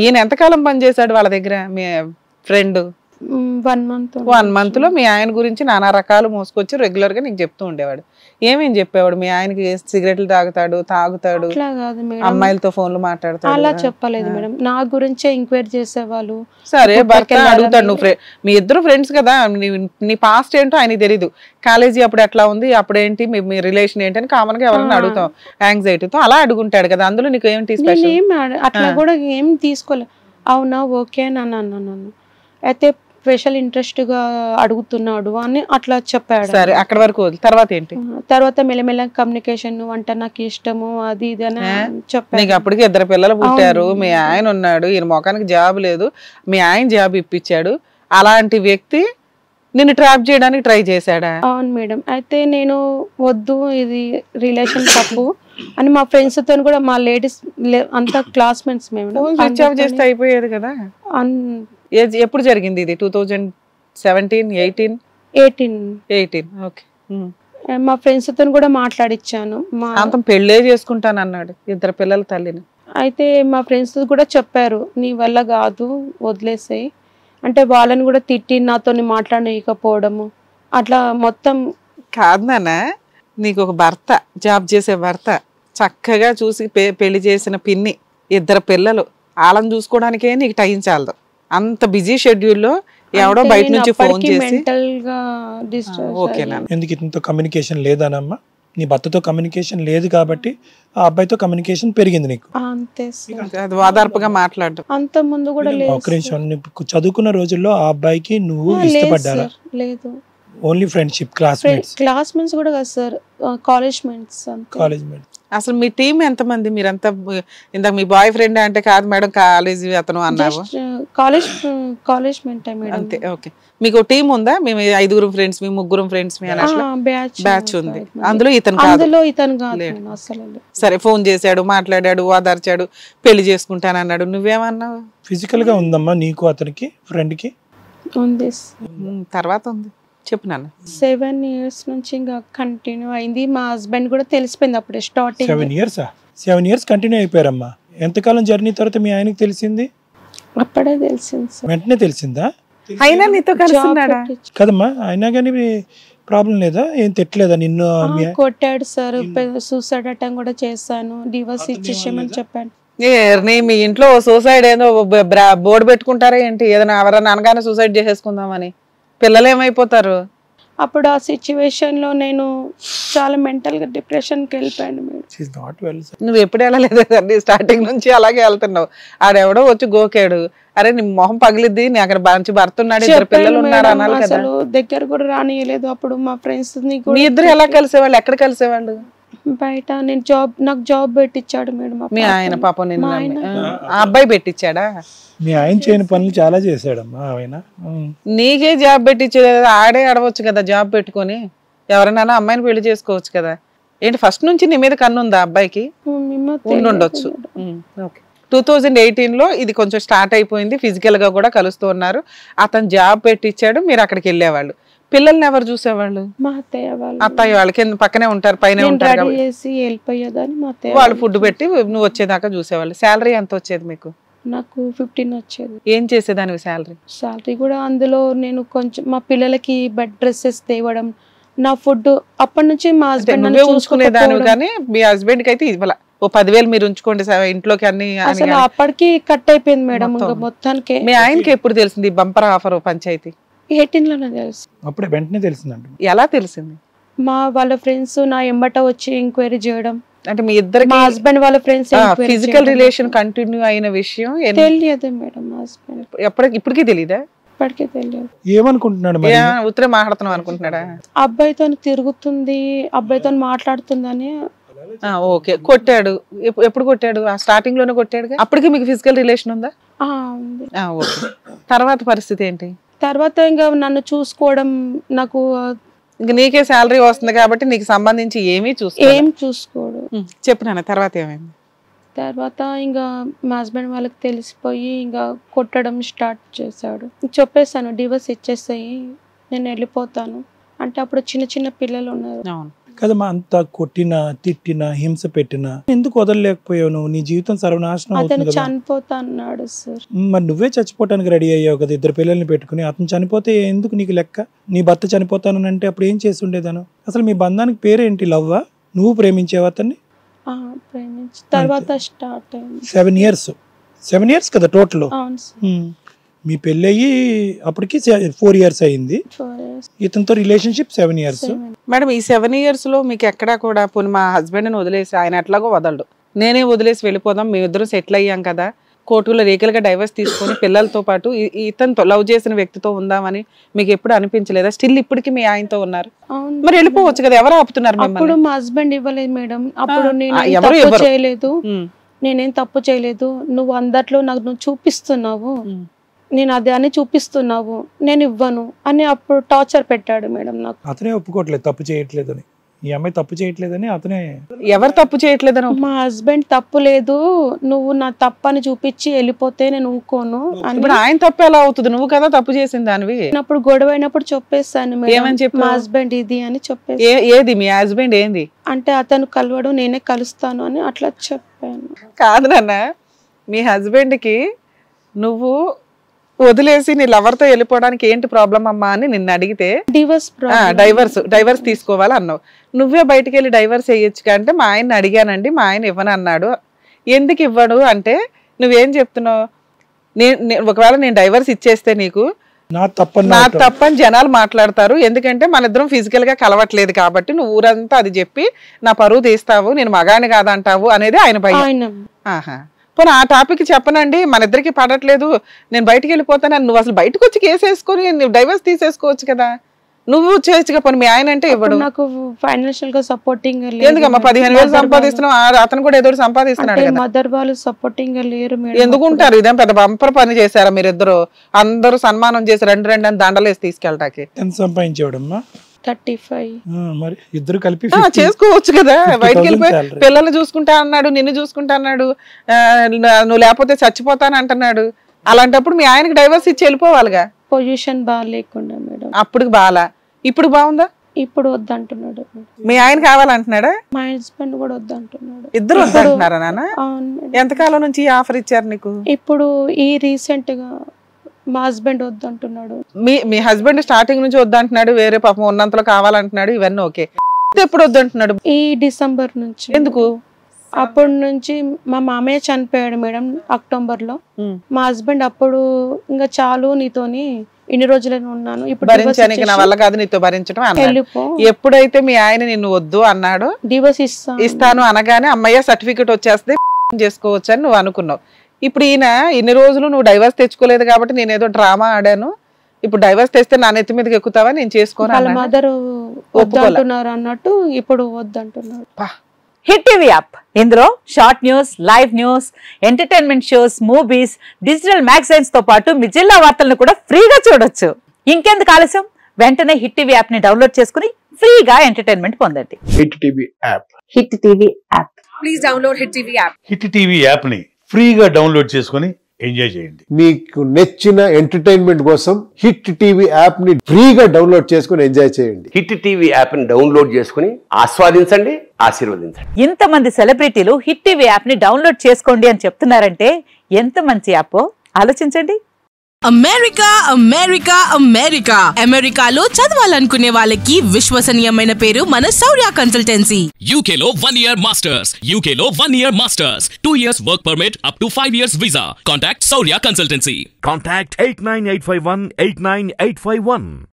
ఈయన ఎంతకాలం పనిచేశాడు వాళ్ళ దగ్గర మీ ఫ్రెండ్? 1 month. 1 month లో మీ ఆయన గురించి నానా రకాలు మోసుకొచ్చి రెగ్యులర్ గా నీకు చెప్తూ ఉండేవాడు. ఏమేం చెప్పేవాడు? మీ ఆయనకి సిగరెట్లు తాగుతాడు, అట్లా కాదు మేడం, అమ్మాయిలతో ఫోన్లు మాట్లాడతాడు. అలా చెప్పలేదు మేడం, నా గురించే ఎంక్వైరీ చేసేవాళ్ళు. సరే, భర్త అడుగుతాడు. నువ్వు మీ ఇద్దరు ఫ్రెండ్స్ కదా, నీ పాస్ట్ ఏంటో ఆయనకి తెలీదు. కాలేజీ అప్పుడు ఎట్లా ఉంది, అప్పుడేంటి మీ రిలేషన్ ఏంటి అని కామన్ గా ఎవరైనా అడుగుతాం యాంగ్జైటీతో, అలా అడుగుంటాడు కదా. అందులో నీకు ఏంటి స్పెషల్? అట్లా కూడా ఏం తీసుకోలేదు. అవునా, ఓకే అని అన్నాను. అయితే స్పెషల్ ఇంట్రెస్ట్ గా అడుగుతున్నాడు అని అట్లా చెప్పాడు. సరే, అక్కడ వరకు తర్వాత ఏంటి? తర్వాత మెల్లమెల్ల కమ్యూనికేషన్, అంటే నాకు ఇష్టము అది ఇది అని చెప్పాను. నీకు అప్పటికి 2 పిల్లలు పుట్టారు, మీ ఆయన ఉన్నాడు, ఈయన మొఖానికి జాబ్ లేదు, మీ ఆయన జాబ్ ఇప్పించాడు. అలాంటి వ్యక్తి నిన్ను ట్రాప్ చేయడానికి ట్రై చేశాడా? అవును మేడం. అయితే నేను వద్దు, ఇది రిలేషన్ తప్పు అని మా ఫ్రెండ్స్ తో కూడా, మా లేడీస్ అంతా క్లాస్మేట్స్ మేము స్విచ్ ఆఫ్ చేస్తే అయిపోయేది కదా. ఎప్పుడు జరిగింది ఇది? 2017, 18? ఓకే. మా ఫ్రెండ్స్ తో కూడా మాట్లాడిచ్చాను. అంతం పెళ్ళే చేసుకుంటాను అన్నాడు, 2 పిల్లల తల్లిని. అయితే మా ఫ్రెండ్స్ కూడా చెప్పారు, నీ వల్ల కాదు, వదిలేసాయి అంటే. వాళ్ళని కూడా తిట్టి నాతో మాట్లాడకపోవడము అట్లా మొత్తం. కాదు నాన్న, నీకు ఒక భర్త, జాబ్ చేసే భర్త, చక్కగా చూసి పెళ్లి చేసిన పిన్ని, 2 పిల్లలు, వాళ్ళని చూసుకోవడానికే నీకు టైం చాలదు. అంత బిజీ షెడ్యూల్లో ఎవడో బయట నుంచి ఫోన్ చేసి ఎందుకు ఇంత కమ్యూనికేషన్ లేదనమ్మా? నీ భర్తతో కమ్యూనికేషన్ లేదు కాబట్టి ఆ అబ్బాయితో కమ్యూనికేషన్ పెరిగింది నీకు. అంతే, అది వాదార్పుగా మాట్లాడడం. అంత ముందు కూడా లేదు. చదువుకున్న రోజుల్లో ఆ అబ్బాయికి నువ్వు ఇష్టపడ్డారా? లేదు, ఓన్లీ ఫ్రెండ్షిప్. క్లాస్మేట్స్ కూడా కాదు సార్, కాలేజ్ మేట్స్. అసలు మీ టీం ఎంతమంది? మీరంతా ఇందాక మీ బాయ్ ఫ్రెండ్ అంటే కాదు మేడం, కాలేజ్ అతను అన్నావు. College mate madam. అంతే, ఓకే. మీకు టీం ఉందా? మేము 5 ఫ్రెండ్స్, మీ 3 ఫ్రెండ్స్, మీ బ్యాచ్ ఉంది. అందులో ఇతను కాదు. సరే, ఫోన్ చేశాడు, మాట్లాడాడు, ఓదార్చాడు, పెళ్లి చేసుకుంటానన్నాడు, నువ్వేమన్నావు? ఫిజికల్ గా ఉందమ్మా నీకు అతనికి, ఫ్రెండ్ కి? తర్వాత ఉంది, చెప్పు నాన్న. 7 years నుంచి ఇంకా కంటిన్యూ అయింది. మా హస్బెండ్ కూడా తెలిసిపోయింది అప్పుడే స్టార్టింగ్. 7 years continue అయిపోయారమ్మా. ఎంతకాలం జర్నీ తర్వాత మీ ఆయనకి తెలిసింది? అప్పుడే తెలిసింది. వెంటనే తెలిసిందా? అయినా నీతో కలిసినాడా? కదమ్మా, అయినా కానీ ప్రాబ్లం లేదా? ఏం తిట్టలేదా నిన్ను? కొట్టాడు సార్, సూసైడ్ అటెంప్ట్ కూడా చేశాను, డివోర్స్ ఇచ్చేసామని చెప్పాను. మీ ఇంట్లో సూసైడ్ ఏదో బోర్డు పెట్టుకుంటారా ఏంటి? ఏదైనా ఎవరైనా అనగానే సూసైడ్ చేసేసుకుందామని. పిల్లలు ఏమైపోతారు? అప్పుడు ఆ సిచ్యువేషన్ లో నేను చాలా మెంటల్ గా డిప్రెషన్ కి వెళ్ళిపోయాను. నువ్వు ఎప్పుడు వెళ్ళలేదు, స్టార్టింగ్ నుంచి అలాగే వెళ్తున్నావు. ఆడెవడో వచ్చి గోకాడు, అరే నీ మొహం పగిలిద్ది, నీ అక్కడ మంచి భర్త ఉన్నాడు, 2 పిల్లలు ఉన్నారు అనాలి కదా. దగ్గర కూడా రానియలేదు. అప్పుడు మా ఫ్రెండ్స్ మీ ఇద్దరు ఎలా కలిసేవాళ్ళు? ఎక్కడ కలిసేవాళ్ళు? బయట. నాకు జాబ్ పెట్టించాడు మేడం మీ ఆయన. పాపం నిన్ను ఆ అబ్బాయి పెట్టించాడా? మీ ఆయన చేయని పనులు చాలా చేశాడమ్మా ఆయన. నీకే జాబ్ పెట్టించలేదు, ఆడే అడవచ్చు కదా జాబ్ పెట్టుకొని. ఎవరైనా అమ్మాయిని పెళ్లి చేసుకోవచ్చు కదా. ఏంటి ఫస్ట్ నుంచి నీ మీద కన్ను ఉందా అబ్బాయికి? ఉండొచ్చు. 2018 లో ఇది కొంచెం స్టార్ట్ అయిపోయింది, ఫిజికల్ గా కూడా కలుస్తూ ఉన్నారు. అతను జాబ్ పెట్టించాడు, మీరు అక్కడికి వెళ్ళేవాళ్ళు. పిల్లల్ని ఎవరు చూసేవాళ్ళు? మా అత్తయ్య వాళ్ళు. అత్తయ్య వాళ్ళు కింద పక్కనే ఉంటారు, పైన ఉంటారు. వాళ్ళు ఫుడ్ పెట్టి నువ్వు వచ్చేదాకా చూసేవాళ్ళు. శాలరీ ఎంత వచ్చేది మీకు? నాకు 15 వచ్చేది. ఏం చేసేదానివి శాలరీ కూడా? అందులో నేను కొంచెం మా పిల్లలకి బెడ్ డ్రెస్సెస్ తేవడం, నా ఫుడ్ అప్పటి నుంచి మా హస్బెండ్ చూసుకునేదాని. కానీ మీ హస్బెండ్ కి అయితే ఇవ్వాల. ఓ 10,000 మీరు ఉంచుకోండి ఇంట్లోకి అన్ని. అసలు అప్పటికి కట్ అయిపోయింది మేడం మొత్తానికి. మీ ఆయనకి ఎప్పుడు తెలిసింది బంపర్ ఆఫర్ పంచాయతీ? 18 లోనే తెలుసు. అప్పుడే వెంటనే తెలిసిందంట. ఎలా తెలిసింది? వాళ్ళ ఫ్రెండ్స్ నా ఎంబట వచ్చి ఎంక్వైరీ చేయడం. అంటే మీ ఇద్దరు మా హస్బెండ్ వాళ్ళ ఫ్రెండ్స్ ఫిజికల్ రిలేషన్ కంటిన్యూ అయిన విషయం తెలియదు మేడం. మా హస్బెండ్ ఇప్పటికీ తెలీదా? ఇప్పటికే తెలియదు. ఏమనుకుంటున్నాడు? ఉత్తరే మాట్లాడుతున్నావు అనుకుంటున్నాడా? అబ్బాయితో తిరుగుతుంది, అబ్బాయితో మాట్లాడుతుందని. ఓకే, కొట్టాడు. ఎప్పుడు కొట్టాడు? ఆ స్టార్టింగ్ లోనే కొట్టాడు. అప్పటికి మీకు ఫిజికల్ రిలేషన్ ఉందా? ఓకే. తర్వాత పరిస్థితి ఏంటి? తర్వాత ఇంకా నన్ను చూసుకోవడం, నాకు ఇంకా నీకే శాలరీ వస్తుంది కాబట్టి నీకు సంబంధించి ఏమీ చూసుకోడు. చెప్పు నాన్న, తర్వాత ఏమైంది? తర్వాత ఇంకా మా హస్బెండ్ వాళ్ళకి తెలిసిపోయి ఇంకా కొట్టడం స్టార్ట్ చేశాడు. చెప్పేసాను, డివోర్స్ ఇచ్చేసాయి, నేను వెళ్ళిపోతాను అంటే. అప్పుడు చిన్న చిన్న పిల్లలు ఉన్నారు. కదమ్మా, అంత కొట్టినా తిట్టినా హింస పెట్టినా ఎందుకు వదలలేకపోయావు నువ్వు? నీ జీవితం సర్వనాశనం అతను అవుతుంది కదా. చనిపోతా అన్నాడు సార్. మరి నువ్వే చచ్చిపోవటానికి రెడీ అయ్యావు కదా 2 పిల్లల్ని పెట్టుకుని. అతను చనిపోతే ఎందుకు నీకు లెక్క? నీ భర్త చనిపోతానంటే అప్పుడు ఏం చేసి ఉండేదాను? అసలు మీ బంధానికి పేరేంటి? లవ్వా? నువ్వు ప్రేమించావు అతన్ని? ప్రేమించి తర్వాత స్టార్ట్ అయింది. 7 ఇయర్స్ కదా టోటల్. అవును సార్. మీ పెళ్ళయి అప్పటికి 4 ఇయర్స్ అయింది. 4 years. ఇతనితో రిలేషన్షిప్ 7 ఇయర్స్. మేడం ఈ 7 years లో మీకు ఎక్కడా కూడా పోనీ మా హస్బెండ్ని వదిలేసి ఆయన ఎట్లాగో వదలడు, నేనే వదిలేసి వెళ్ళిపోదాం, మేమిద్దరం సెటిల్ అయ్యాం కదా, కోర్టులో లీగల్గా డైవర్స్ తీసుకొని పిల్లలతో పాటు ఇతనితో లవ్ చేసిన వ్యక్తితో ఉందామని మీకు ఎప్పుడు అనిపించలేదా? స్టిల్ ఇప్పటికి మీ ఆయనతో ఉన్నారు, మరి వెళ్ళిపోవచ్చు కదా, ఎవరు ఆపుతున్నారు? అప్పుడు మా హస్బెండ్ ఇవ్వలేదు మేడం. అప్పుడు ఎవరు నేను చేయలేదు, నేనేం తప్పు చేయలేదు, నువ్వు అందట్లో నాకు నువ్వు చూపిస్తున్నావు, నేను అదే అని చూపిస్తున్నావు, నేను ఇవ్వను అని అప్పుడు టార్చర్ పెట్టాడు మేడం నాకు. అతనే ఒప్పుకోవట్లేదు తప్పు చేయట్లేదని. ఈ అమ్మాయి తప్పు చేయట్లేదని అతనే. ఎవరు తప్పు చేయట్లేదని? మా హస్బెండ్ తప్పు లేదు, నువ్వు నా తప్పని చూపించి వెళ్ళిపోతే నేను ఊకోను అని. ఇప్పుడు ఆయన తప్పు ఎలా అవుతుంది? నువ్వు కదా తప్పు చేసింది దానివి. అప్పుడు గొడవ అయినప్పుడు చెప్పేస్తాను ఏమని చెప్పు? మా హస్బెండ్ ఇది అని చెప్పేసి. ఏది మీ హస్బెండ్ ఏంది అంటే అతను కలవడు, నేనే కలుస్తాను అని అట్లా చెప్పాను. కాదు నాన్న, మీ హస్బెండ్ కి నువ్వు వదిలేసి నీ లవర్తో వెళ్ళిపోవడానికి ఏంటి ప్రాబ్లం అమ్మా అని నిన్ను అడిగితే డైవర్స్ తీసుకోవాలి అన్నావు. నువ్వే బయటికి వెళ్ళి డైవర్స్ వేయొచ్చు అంటే మా ఆయన్ని అడిగానండి, మా ఆయన ఇవ్వను అన్నాడు. ఎందుకు ఇవ్వడు అంటే నువ్వేం చెప్తున్నావు? ఒకవేళ నేను డైవర్స్ ఇచ్చేస్తే నీకు నా తప్పని జనాలు మాట్లాడతారు, ఎందుకంటే మన ఇద్దరం ఫిజికల్ గా కలవట్లేదు కాబట్టి నువ్వు ఊరంతా అది చెప్పి నా పరువు తీస్తావు, నేను మగాని కాదంటావు అనేది ఆయన భయం. ఆహా, పోనీ ఆ టాపిక్ చెప్పనండి, మన ఇద్దరికి పడట్లేదు, నేను బయటికి వెళ్ళిపోతాను, నువ్వు అసలు బయటకు వచ్చి కేసు వేసుకొని నువ్వు డైవర్స్ తీసేసుకోవచ్చు కదా, నువ్వు చేయొచ్చుగా. పోనీ మీ ఆయన అంటే ఇవ్వడు. నాకు ఫైనాన్షియల్ గా సపోర్టింగ్ ఎందుకమ్మా 15,000 సంపాదిస్తున్నావు, అతను కూడా ఏదో సంపాదిస్తున్నాడు కదా. మదర్ వాళ్ళు సపోర్టింగ్ లేరు. ఎందుకు ఉంటారు? ఇదేం పెద్ద బంపర్ పని చేశారా మీరిద్దరు? అందరూ సన్మానం చేసి 2 అని దండలేసి తీసుకెళ్ళటానికి. ఎంత సంపాదించేవాడమ్మా? 35. మరి ఇద్దరు కలిపి చేసుకోవచ్చు కదా. బయటికి వెళ్ళిపోయి పిల్లల్ని చూసుకుంటా అన్నాడు, నిన్ను చూసుకుంటా అన్నాడు, నువ్వు లేకపోతే చచ్చిపోతాను అంటున్నాడు. అలాంటప్పుడు మీ ఆయనకి డైవర్స్ ఇచ్చి వెళ్ళిపోవాలిగా. Position బాగాలేకుండా madam. అప్పుడు బాలా, ఇప్పుడు బాగుందా? ఇప్పుడు వద్దంటున్నాడు. మీ ఆయన కావాలంటున్నాడా? మా హస్బెండ్ కూడా వద్దంటున్నాడు. ఇద్దరు వద్దంటున్నారా నాన్న? ఎంతకాలం నుంచి ఆఫర్ ఇచ్చారు నీకు? ఇప్పుడు ఈ రీసెంట్ గా మా హస్బెండ్ వద్దంటున్నాడు. మీ హస్బెండ్ స్టార్టింగ్ నుంచి వద్దంటున్నాడు, వేరే పాపం ఉన్నంతలో కావాలంటున్నాడు, ఇవన్నీ ఓకే. ఎప్పుడు వద్దంటున్నాడు? ఈ డిసెంబర్ నుంచి. ఎందుకు? అప్పటి నుంచి మా మామయ్య చనిపోయాడు మేడం అక్టోబర్ లో. మా హస్బెండ్ అప్పుడు ఇంకా చాలు నీతోని ఇన్ని రోజులని ఉన్నాను, ఇప్పుడు భరించానికి నా వల్ల కాదు నీతో భరించడం అన్నాడు. ఎప్పుడైతే మీ ఆయన నిన్ను వద్దు అన్నాడు, డివోర్స్ ఇస్తాను అనగానే అమ్మయ్య సర్టిఫికెట్ వచ్చేస్తే చేసుకోవచ్చు అని నువ్వు అనుకున్నావు. ఇప్పుడు ఈయన ఇన్ని రోజులు నువ్వు డైవర్స్ తెచ్చుకోలేదు కాబట్టి నేనేదో డ్రామా ఆడాను, ఇప్పుడు డైవర్స్ తెస్తే నా నెత్తి మీదకి ఎక్కుతావా, నేను చేసుకోను, వాళ్ళ మదర్ వద్దంటున్నారు అన్నట్టు ఇప్పుడు వద్దంటున్నారు. హిట్ టీవీ యాప్, ఇందులో short news, live news, entertainment shows, movies, digital magazines తో పాటు మీ జిల్లా వార్తలను కూడా ఫ్రీగా చూడొచ్చు. ఇంకెందుకు ఆలస్యం, వెంటనే హిట్ టీవీ యాప్ ని డౌన్లోడ్ చేసుకుని ఫ్రీగా ఎంటర్టైన్మెంట్ పొందండి. Hit TV app. Hit TV app. Please download hit TV app. Hit TV app ని ఫ్రీగా డౌన్లోడ్ చేసుకుని ఎంజాయ్ చేయండి. మీకు నచ్చిన ఎంటర్టైన్మెంట్ కోసం హిట్ టీవీ యాప్ ని ఫ్రీగా డౌన్లోడ్ చేసుకుని ఎంజాయ్ చేయండి. హిట్ టీవీ యాప్ ని డౌన్లోడ్ చేసుకుని ఆస్వాదించండి, ఆశీర్వదించండి. ఇంతమంది సెలబ్రిటీలు హిట్ టీవీ యాప్ ని డౌన్లోడ్ చేసుకోండి అని చెప్తున్నారంటే ఎంత మంచి యాప్ ఆలోచించండి. అమెరికా అమెరికా అమెరికా అమెరికాలో చదవాలనుకునే వాళ్ళకి విశ్వసనీయమైన పేరు మన శౌర్య కన్సల్టెన్సీ. UK లో 1 year masters, UK లో 1 year masters, 2 years work permit up to 5 years visa. Contact Saurya Consultancy. Contact 89851 89851.